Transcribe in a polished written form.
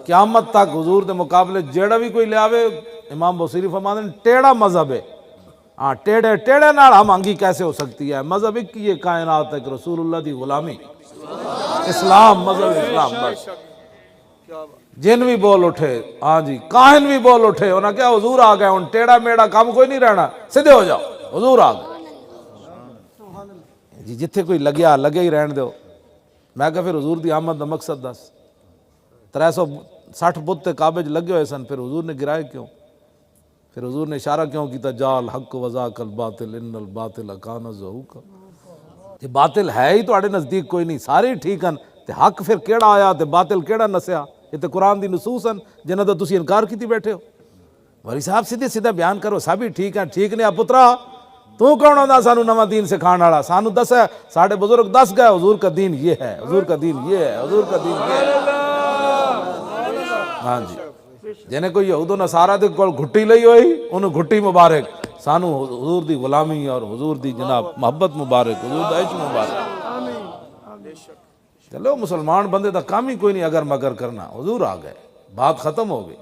قیامت تک حضور دے مقابلے جیڑا بھی کوئی لے آوے، امام بصیری فرماتے ہیں ٹیڑھا مذہب ہے، ہاں ٹیڑھے نال ہم آنگی کیسے ہو سکتی ہے؟ مذہب ایک ہی کائنات ہے کہ رسول اللہ دی غلامی، اسلام، مذہب اسلام بس۔ جن بھی بول اٹھے، ہاں جی کاہن بھی بول اٹھے، انہاں کیا حضور آ گئے، ان ٹیڑھا میڑا کام کوئی نہیں رہنا، سیدھے ہو جاؤ، حضور آ گئے جی۔ جتھے کوئی لگیا لگے ہی رہن دیو۔ میں کہا پھر حضور دی آمد دا مقصد دس، 360 بت تے کعبے لگے ہوئے سن، پھر حضور نے گرائے کیوں؟ پھر حضور نے اشارہ کیوں کیتا جال حق وذاک الباطل ان الباطل کان زہوقا، یہ باطل ہے ہی تواڈے نزدیک کوئی نہیں، سارے ٹھیک ہیں تے حق پھر کیڑا آیا تے باطل کیڑا نسیا؟ یہ تے قرآن دی نصوص ہیں جنہاں دا تسی انکار کیتی بیٹھے ہو۔ والی صاحب سیدھے سیدھا بیان کرو، سبھی ٹھیک ہیں، ٹھیک نہیں پترا تو کون ہوندا سانو نواں دین سکھانے والا؟ سانو دس ہے، ساڈے بزرگ دس گئے حضور کا دین یہ ہے، حضور کا دین یہ ہے، حضور کا دین یہ ہے۔ ہاں جی، جنہیں کوئی یہود و نصارہ دے کول گھٹی لئی ہوئی انہوں گھٹی مبارک، سانو حضور دی غلامی اور حضور دی جناب محبت مبارک، حضور دا عشق مبارک۔ چلو مسلمان بندے دا کام ہی کوئی نہیں اگر مگر کرنا، حضور آ گئے، بات ختم ہو گئی۔